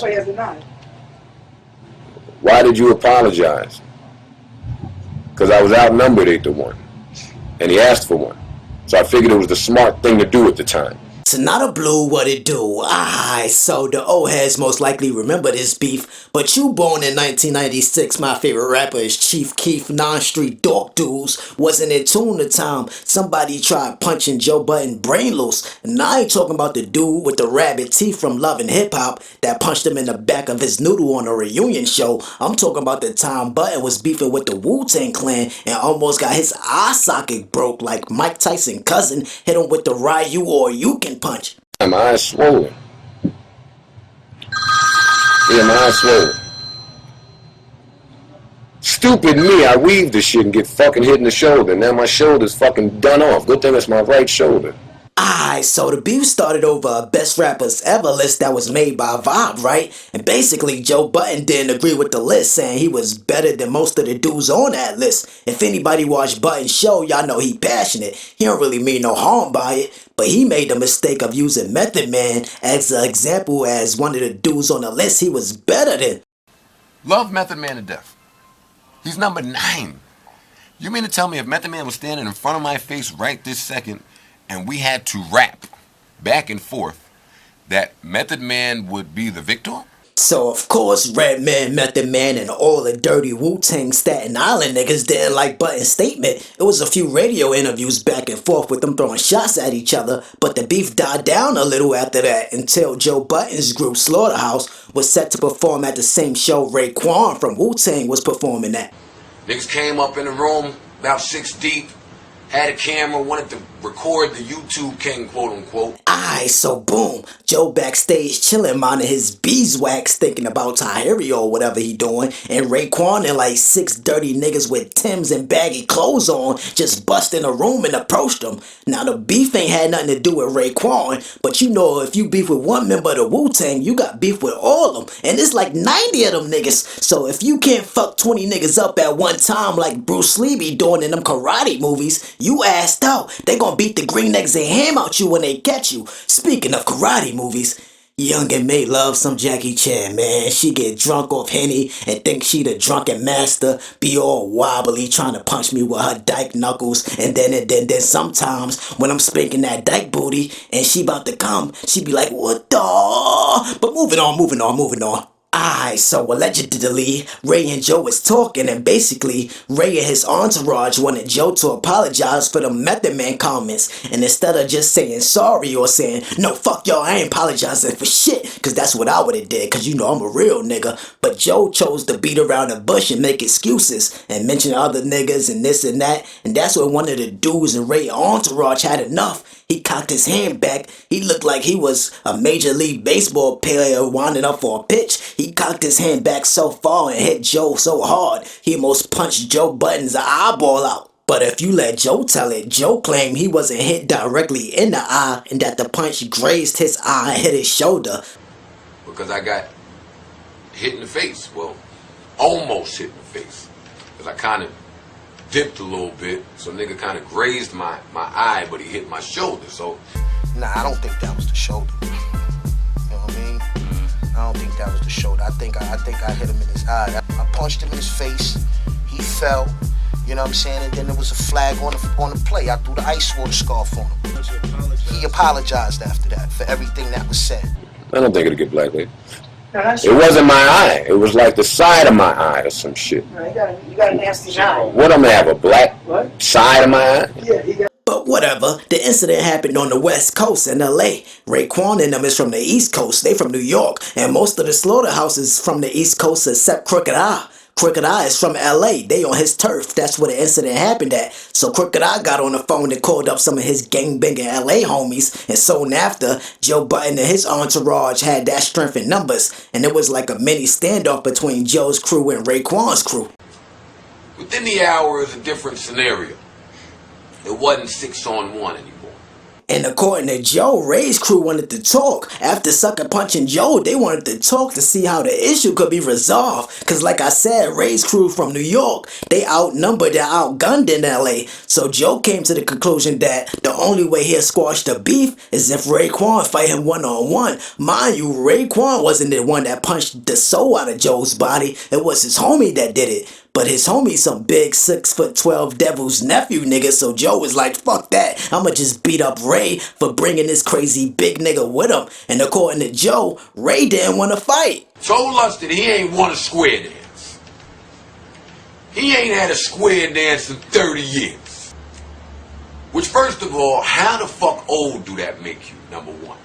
why he has a nine. Why did you apologize? Because I was outnumbered 8-1. And he asked for one. So I figured it was the smart thing to do at the time. Sonata Blue, what it do? So the old heads most likely remember this beef, but you born in 1996, my favorite rapper is Chief Keef, non-street dog dudes, wasn't in tune the time somebody tried punching Joe Budden brain loose, and I ain't talking about the dude with the rabbit teeth from Love and Hip Hop that punched him in the back of his noodle on a reunion show. I'm talking about the time Budden was beefing with the Wu-Tang Clan and almost got his eye socket broke like Mike Tyson's cousin hit him with the Ryu or you can punch. My eyes swollen. Yeah, my eyes swollen. Stupid me, I weave this shit and get fucking hit in the shoulder. Now my shoulder's fucking done off. Good thing it's my right shoulder. So the beef started over a best rappers ever list that was made by Vibe, right? And basically Joe Budden didn't agree with the list, saying he was better than most of the dudes on that list. If anybody watched Budden's show, y'all know he passionate. He don't really mean no harm by it, but he made the mistake of using Method Man as an example as one of the dudes on the list he was better than. Love Method Man to death. He's number 9. You mean to tell me if Method Man was standing in front of my face right this second and we had to rap back and forth, that Method Man would be the victor? So of course Redman, Method Man, and all the dirty Wu-Tang Staten Island niggas didn't like Budden's statement. It was a few radio interviews back and forth with them throwing shots at each other, but the beef died down a little after that until Joe Budden's group Slaughterhouse was set to perform at the same show Raekwon from Wu-Tang was performing at. Niggas came up in the room, about 6 deep, had a camera, wanted to record the YouTube king, quote unquote. So boom, Joe backstage chilling, minding his beeswax, thinking about Tahiri or whatever he doing, and Raekwon and like 6 dirty niggas with Timbs and baggy clothes on just bust in the room and approached him. Now the beef ain't had nothing to do with Raekwon, but you know if you beef with one member of the Wu-Tang, you got beef with all of them, and it's like 90 of them niggas. So if you can't fuck 20 niggas up at one time like Bruce Lee be doing in them karate movies, you assed out. They gonna beat the green eggs and ham out you when they catch you. Speaking of karate movies, Youngin may love some Jackie Chan, man. She get drunk off Henny and think she the drunken master, be all wobbly trying to punch me with her dyke knuckles, and then sometimes when I'm spanking that dyke booty and she about to come, she be like, what the? But moving on. So allegedly, Ray and Joe was talking, and basically, Ray and his entourage wanted Joe to apologize for the Method Man comments, and instead of just saying sorry or saying, no, fuck y'all, I ain't apologizing for shit, cause that's what I would've did, cause you know I'm a real nigga, but Joe chose to beat around the bush and make excuses, and mention other niggas and this and that, and that's when one of the dudes in Ray's entourage had enough. He cocked his hand back. He looked like he was a Major League Baseball player winding up for a pitch. He cocked his hand back so far and hit Joe so hard, he almost punched Joe Budden's eyeball out. But if you let Joe tell it, Joe claimed he wasn't hit directly in the eye and that the punch grazed his eye and hit his shoulder. Because I got hit in the face. Well, almost hit in the face. Because I kind of dipped a little bit, so nigga kind of grazed my eye, but he hit my shoulder, so. Nah, I don't think that was the shoulder. You know what I mean? I don't think that was the shoulder. I think I hit him in his eye. I punched him in his face. He fell. You know what I'm saying? And then there was a flag on the play. I threw the ice water scarf on him. He apologized after that for everything that was said. I don't think it'll get blacklisted. It wasn't my eye. It was like the side of my eye or some shit. No, you got a nasty eye. What, I'm gonna have a black side of my eye? Yeah, he got. But whatever, the incident happened on the West Coast in LA. Raekwon and them is from the East Coast, they from New York, and most of the slaughterhouses from the East Coast except Crooked Eye. Crooked Eye is from LA, they on his turf, that's where the incident happened at. So Crooked Eye got on the phone and called up some of his gangbanging LA homies, and soon after, Joe Budden and his entourage had that strength in numbers, and it was like a mini standoff between Joe's crew and Raekwon's crew. Within the hour is a different scenario. It wasn't 6-on-1 anymore. And according to Joe, Ray's crew wanted to talk. After sucker punching Joe, they wanted to talk to see how the issue could be resolved. Cause like I said, Ray's crew from New York, they outnumbered and outgunned in LA. So Joe came to the conclusion that the only way he'll squash the beef is if Raekwon fight him one-on-one. Mind you, Raekwon wasn't the one that punched the soul out of Joe's body. It was his homie that did it. But his homie some big 6'12" devil's nephew nigga, so Joe was like, fuck that, I'ma just beat up Ray for bringing this crazy big nigga with him. And according to Joe, Ray didn't want to fight. Told us that he ain't won a square dance. He ain't had a square dance in 30 years. Which, first of all, how the fuck old do that make you, number one?